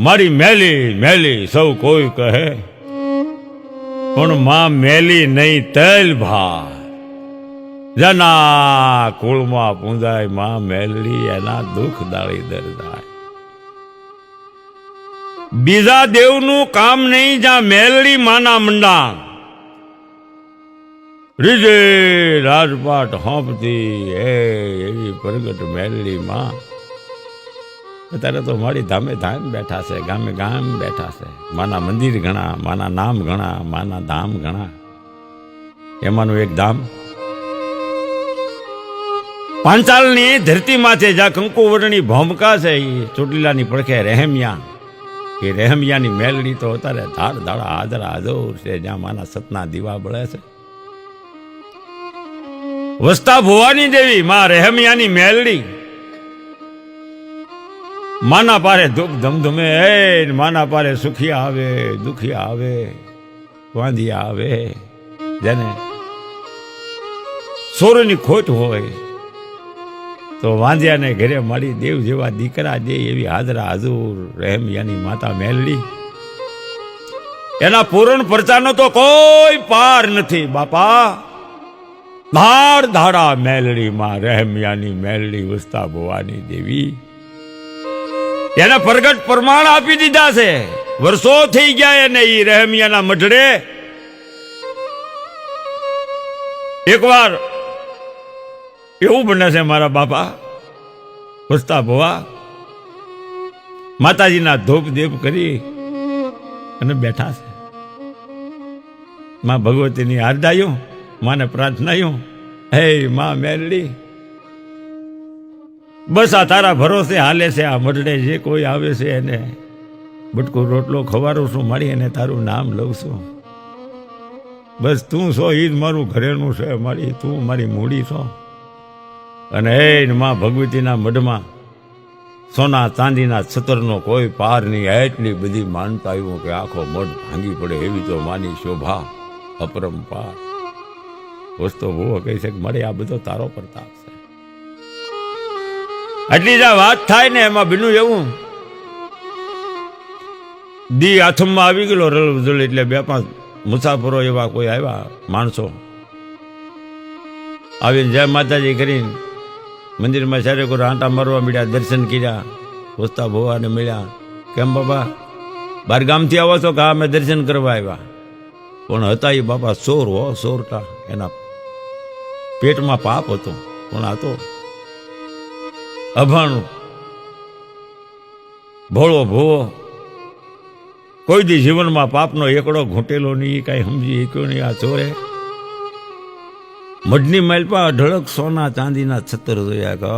મારી મેલી મેલી સૌ કોઈ કહે, પણ માં મેલી નહીં તેલ ભાઈ. જેના કુળમાં પૂંજાય માં મેલડી, એના દુઃખ દાળી દરદાય. બીજા દેવનું કામ નહીં જ્યાં મેલડી માના મંડા. રીજે રાજપાટ હોંપતી એવી પ્રગટ મેલડી માં. અત્યારે તો મારી ધામે ધામ બેઠા છે, ગામે ગામ બેઠા છે. માના મંદિર ઘણા, માના નામ ઘણા, માના ધામ ઘણા. એમાંનું એક ધામ પાંચાલની ધરતીમાં છે, જ્યાં કંકુવર્ણી ભોમકા છે. એ ચોટીલાની પડખે રહેમિયા. એ રહેમિયાની મેલડી તો અત્યારે ધાડ ધાડા હાજરા હાજર છે, જ્યાં માના સતના દીવા બળે છે. વસ્તા ભુવાની દેવી માં રહેમિયાની મેલડી. માના પારે ધૂપ ધમધમે, માના પારે સુખિયા આવે, દુખિયા આવે, વાંધિયા આવે. જેને સોરની ખોટ હોય તો વાંધિયાને ઘરે મારી દેવ જેવા દીકરા દે, એવી હાજરા હાજુર રહેમિયાની માતા મેલડી. એના પૂરણ પરચાનો તો કોઈ પાર નથી બાપા. ધાડ ધાડા મેલડી માં રહેમિયાની મેલડી, વસ્તા ભવાની દેવી. એને પ્રગટ પ્રમાણ આપી દીધા છે. વર્ષો થઈ ગયા એને ઈ રહેમિયાના મઢડે. એકવાર એવું બને છે મારા બાપા વસ્તા ભવા માતાજીના ધૂપ દેપ કરી અને બેઠા છે. માં ભગવતીની આરડાયું, માને પ્રાર્થનાયું, હે માં મેલડી, બસ આ તારા ભરોસે હાલે છે. આ મઢડે જે કોઈ આવે છે એને બટકો રોટલો ખવારું છું, મારી એને તારું નામ લઉં છું. બસ તું છો, ઈ જ મારું ઘરેનું છે. મારી તું મારી મૂડી છો. અને એ માં ભગવતીના મઢમાં સોના ચાંદીના છતરનો કોઈ પાર નહીં. એટલી બધી માનતા આવ્યું કે આખો મઢ ભાંગી પડે એવી તો માની શોભા અપરંપાર. વસ્તુ ભૂવો કહી છે કે મળે આ બધો તારો પ્રતાપ છે. આટલી જ વાત થાય ને એમાં બીનું એવું દી આથમમાં આવી ગયેલો રલ એટલે 2-5 મુસાફરો એવા કોઈ આવ્યા માણસો આવીને જય માતાજી કરીને મંદિરમાં સારે કોઈ આંટા મારવા મળ્યા, દર્શન કર્યા. વસ્તા ભોવાને મળ્યા. કેમ બાબા બાર ગામથી આવો છો? કે હા અમે દર્શન કરવા આવ્યા. પણ હતા એ બાપા સોર હો, સોરટા. એના પેટમાં પાપ હતો, પણ આ તો અભાણું ભોળો ભોવો. કોઈ દી જીવનમાં પાપનો એકડો ઘૂંટેલો નહીં, કાંઈ સમજી શક્યો નહીં. આ ચોરે મઢની માલપા અઢળક સોના ચાંદીના છત્તર જોયા કે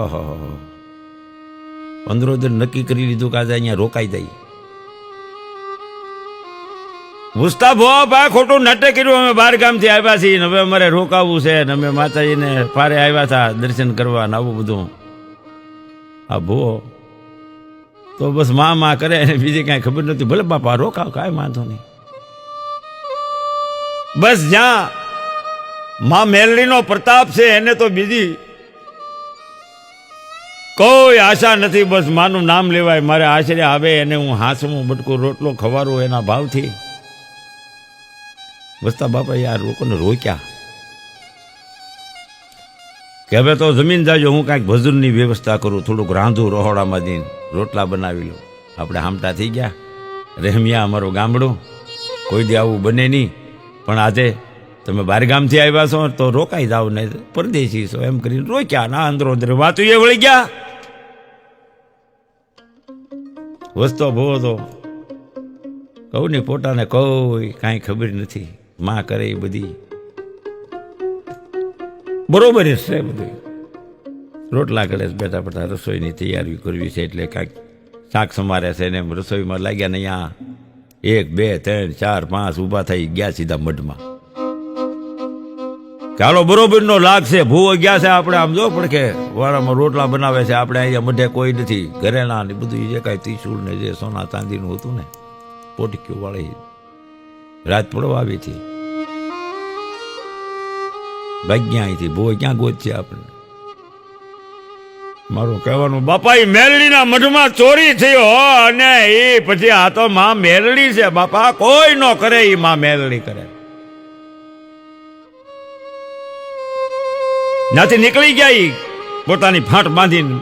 15 દિન નક્કી કરી લીધું કે આજે અહીંયા રોકાઈ જાય. વસ્તા ભોવા ભાઈ ખોટું નાટક કર્યું. અમે 12 ગામથી આવ્યા છીએ, હવે અમારે રોકાવું છે ને અમે માતાજીને પારે આવ્યા હતા દર્શન કરવા ને આવું બધું. આ ભો તો બસ માં કરે ને બીજી કાંઈ ખબર નથી. ભલે બાપા રોકાવ, કાંઈ વાંધો નહીં. બસ જ્યાં માં મેલડીનો પ્રતાપ છે એને તો બીજી કોઈ આશા નથી. બસ માનું નામ લેવાય, મારે આશરે આવે એને હું હાંસવું, બટકું રોટલો ખવારું એના ભાવથી. વસ્તા બાપા યાર લોકોને રોક્યા કે હવે તો જમીન જાજો, હું કાંઈક ભજનની વ્યવસ્થા કરું, થોડુંક રાંધું રહોડામાં જઈને રોટલા બનાવી લઉં. આપણે હામટા થઈ ગયા. રહેમિયા અમારું ગામડું, કોઈ દી આવું બને નહીં. પણ આજે તમે 12 ગામથી આવ્યા છો તો રોકાઈ જાઓ ને પરદેશી છો એમ કરીને રોક્યા. ના અંદરો અંદર વાતું એ વળી ગયા. વસ્તો ભોવો તો કહું ને પોતાને કોઈ કાંઈ ખબર નથી. માં કરે એ બધી બરોબર જ છે. બધું રોટલા કરે બેઠા બેઠા રસોઈની તૈયારી કરવી છે એટલે કાંઈક શાક સમારે છે ને એમ રસોઈમાં લાગ્યા ને અહીંયા 1 2 3 4 5 ઊભા થઈ ગયા સીધા મઢમાં. ચાલો બરોબરનો લાગ છે. ભૂવો ગયા છે આપણે આમ જો પડકે વાળામાં રોટલા બનાવે છે. આપણે અહીંયા મઢે કોઈ નથી. ઘરેણા ને બધું જે કાંઈ ત્રિશૂળ ને જે સોના ચાંદીનું હતું ને પોટક્યું વાળી રાત પડવા આવી હતી. ભાગ્યા અહીંથી ભૂવો ક્યાં ગોત છે આપણે. મારું કહેવાનું બાપા એ મેલડીના મઢમાં ચોરી થયો અને એ પછી આ તો માં મેલડી છે બાપા, કોઈ ન કરે, એ માં મેલડી કરે. ત્યાંથી નીકળી ગયા ઈ પોતાની ફાંટ બાંધીને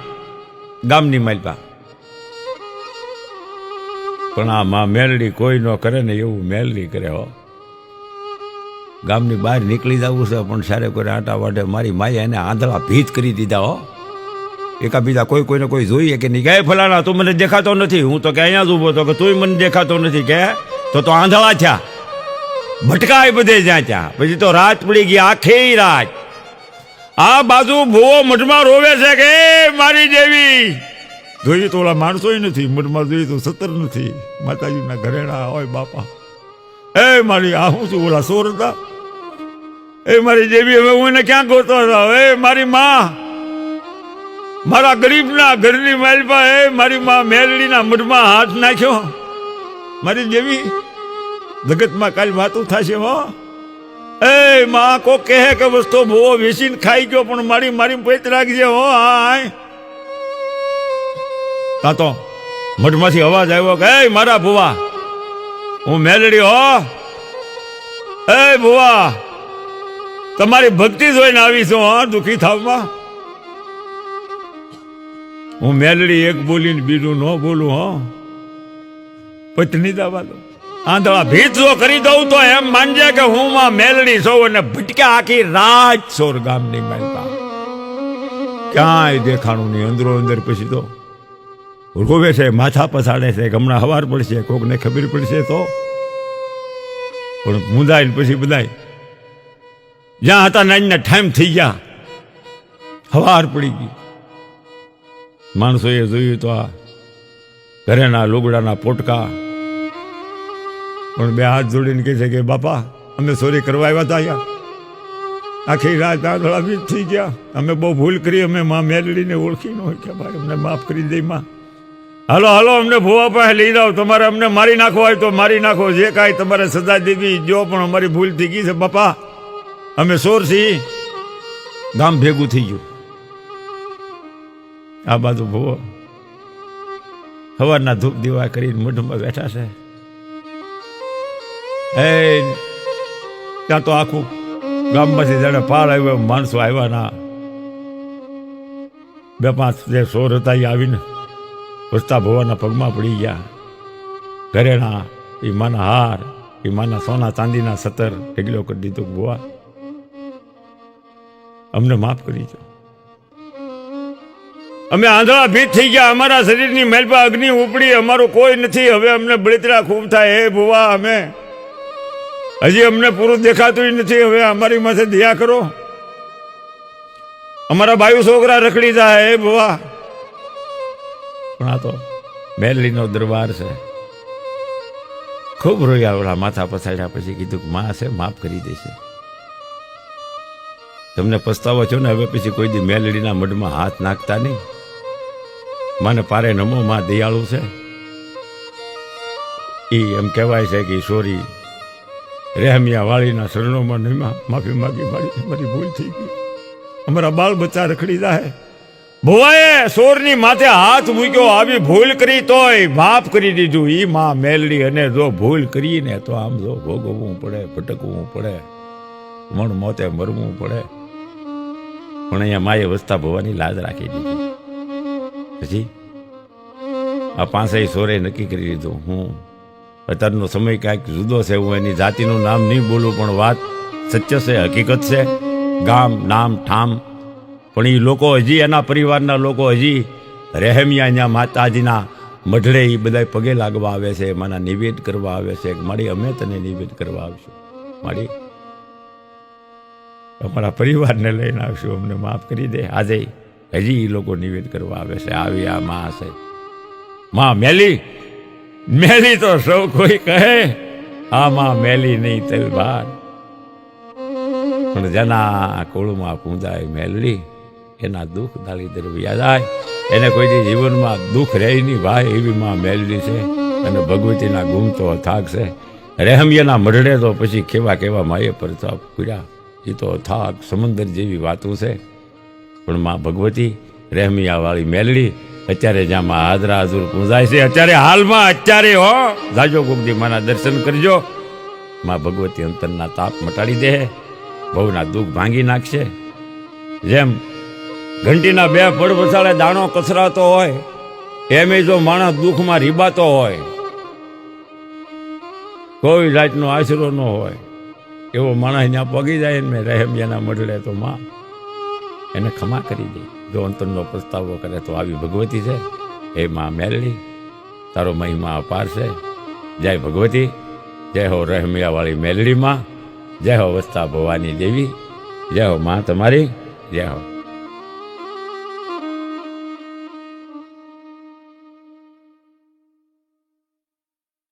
ગામની માલપા. પણ આ માં મેલડી કોઈ ન કરે ને એવું મેલડી કરે હો. ગામની બહાર નીકળી જવું છે પણ સારે કોઈ આટા વાટે મારી માએ એને આંધળા ભીત કરી દીધા હો. એકા બીજા કોઈ કોઈને કોઈ જોઈએ કે નહીં, કે ફલાણા તું મને દેખાતો નથી, હું તો કે અહીંયા જ ઊભો તો કે તું મને દેખાતો નથી, કે તો આંધળા થયા, ભટકાય બધે જ્યાં ત્યાં. પછી તો રાત પડી ગઈ, આખી રાત આ બાજુ ભૂવો મઢમાં રોવે છે કે મારી દેવી. જોઈએ તો ઓલા માણસો નથી મઢમાં, જોઈએ તો 17 નથી, માતાજીના ઘરેણા હોય બાપા. એ મારી આ હું છું, ઓલા સોર હતા, એ મારી દેવી હવે હું એને ક્યાં ગોતો હતો, એ મારી માં, મારા ગરીબના ઘરની માલપા, એ મારી માં મેલડીના મઢમાં હાથ નાખ્યો. મારી દેવી જગતમાં કાલ વાતું થશે હો. એ માં કો કહે કે વસ્તુ બહુ વેચીને ખાઈ ગયો પણ મારી મારી પેટ રાખજે હો. હાય તા તો મઢમાંથી અવાજ આવ્યો કે એ મારા ભુવા, હું મેલડી હો. એ ભુવા તમારી ભક્તિ જોઈને આવી છું, હા દુખી થાવમાં. હું મેલડી એક બોલીને બીજું ન બોલું હો, પત્ની દાવા દો. આંધળા ભીત જો કરી દઉં તો એમ માનજે કે હું માં મેલડી છું. અને ભટક્યા આખી રાત સોર ગામની માલપા, ક્યાંય દેખાણું નહીં. અંદરો અંદર પછી તો રોવે છે, માથા પસાડે છે, હમણાં હવાર પડશે, કોકને ખબર પડશે તો. પણ મુંદાય પછી બધાય જ્યાં હતા નાનના ટાઈમ થઈ ગયા, હવાર પડી ગઈ. માણસોએ જોયું તો આ ઘરેના લુગડાના પોટકા, પણ બે હાથ જોડીને કહે છે કે બાપા અમે સોરી કરવા આવ્યા હતા અહીંયા, આખી રાત આંધળા ભીત થઈ ગયા, અમે બહુ ભૂલ કરી, અમે માં મેલડીને ઓળખી ન હોય કે ભાઈ અમને માફ કરી દઈ માં. હાલો હાલો અમને ભુવા પાસે લઈ જાઓ, તમારે અમને મારી નાખો હોય તો મારી નાખો, જે કાંઈ તમારે સજા દેવી જો, પણ અમારી ભૂલ થઈ ગઈ છે બાપા, અમે સોર છીએ. ગામ ભેગું થઈ ગયું. આ બાજુ ભુવો સવારના ધૂપ દીવા કરીને મઢમાં બેઠા છે. એ ત્યાં તો આખું ગામમાંથી જાણે પાર આવ્યો, માણસો આવ્યા ના. 2-5 જે સોર હતા એ આવીને વસતા ભુવાના પગમાં પડી ગયા. ઘરેણા, એ માના હાર, એ માના સોના ચાંદીના 17 ઢગલો કરી દીધો. ભુવા અમને માફ કરી દો, અમે આંધળા ભીત થઈ ગયા, અમારા શરીરની મેલપા અગ્નિ ઉપડી, અમારું કોઈ નથી, હવે અમને બળતરા ખૂબ થાય. હે ભુવા અમે હજી અમને પૂરું દેખાતું નથી, હવે અમારી માથે દયા કરો, અમારા બાયુ છોકરા રખડી જાય. હે ભુવા. પણ આ તો મેલડીનો દરબાર છે. ખૂબ રોયા, ઓલા માથા પછાડ્યા. પછી કીધું કે માં છે, માફ કરી દેશે. તમને પસ્તાવો છો ને, હવે પછી કોઈ દી મેલડીના મઢમાં હાથ નાખતા નહીં. માને પારે નમો, માં દયાળુ છે. એ એમ કહેવાય છે કે સોરી રહેમિયા વાળીના શરણોમાં નહીં, માફી માગી, મારી ભૂલ થઈ ગઈ, અમારા બાળ બચ્ચા રખડી જાય. ભુવાએ સોરની માથે હાથ મૂક્યો, આવી ભૂલ કરી તોય માફ કરી દીધું. ઈ માં મેલડી, અને જો ભૂલ કરીને તો આમ જો ભોગવવું પડે, ભટકવું પડે, મણ મોતે મરવું પડે. પણ અહીંયા માએ વસતા ભવાની લાજ રાખી દીધી. પછી આ 5 સોરે નક્કી કરી લીધું, હું અત્યારનો સમય કાંઈક જુદો છે, હું એની જાતિનું નામ નહીં બોલું, પણ વાત સત્ય છે, હકીકત છે. ગામ નામ ઠામ, પણ એ લોકો હજી, એના પરિવારના લોકો હજી રહેમિયા અહીંયા માતાજીના મઢડે એ બધા પગે લાગવા આવે છે, માના નિવેદ કરવા આવે છે. મારી અમે તને નિવેદ કરવા આવશું, મારી અમારા પરિવારને લઈને આવશું, અમને માફ કરી દે. આજે હજી એ લોકો નિવેદ કરવા આવે છે. આવી આ માં છે, માં મેલી. મેલી તો સૌ કોઈ કહે, આ માં મેલી નહીં તલવાર, પણ જેના કોળમાં પૂંજાય મેલડી, એના દુઃખ દાળી દરવિયા જાય. એને કોઈ દી જીવનમાં દુઃખ રહે નહીં ભાઈ, એવી માં મેલડી છે. અને ભગવતીના ગુણ તો અથાગ છે. રહેમિયાના મઢડે તો પછી કેવા કેવા માએ પ્રતાપ કર્યા, એ તો અથાગ સમંદર જેવી વાતો છે. પણ માં ભગવતી રહેમિયાવાળી મેલડી અત્યારે જ્યાં માં હાજરા હાજર પૂજાય છે અત્યારે હાલમાં અત્યારે હો જાજો ગોગદી માના દર્શન કરજો. માં ભગવતી અંતરના તાપ મટાડી દે, બહુના દુઃખ ભાંગી નાખશે. જેમ ઘંટીના બે પડ વસાળે દાણો કસરાતો હોય એમ જો માણસ દુઃખમાં રીબાતો હોય, કોઈ જાતનો આશરો ન હોય, એવો માણસ ત્યાં પગી જાય ને રહેમિયાના મઢડે તો માં એને ખમા કરી દે. જો અંતરનો પસ્તાવો કરે તો આવી ભગવતી છે. એ માં મેલડી તારો મહિમા અપાર છે. જય ભગવતી, જય હો રહેમિયાવાળી મેલડી માં, જય હો વસ્તા ભવાની દેવી, જય હો માં તમારી, જય હો.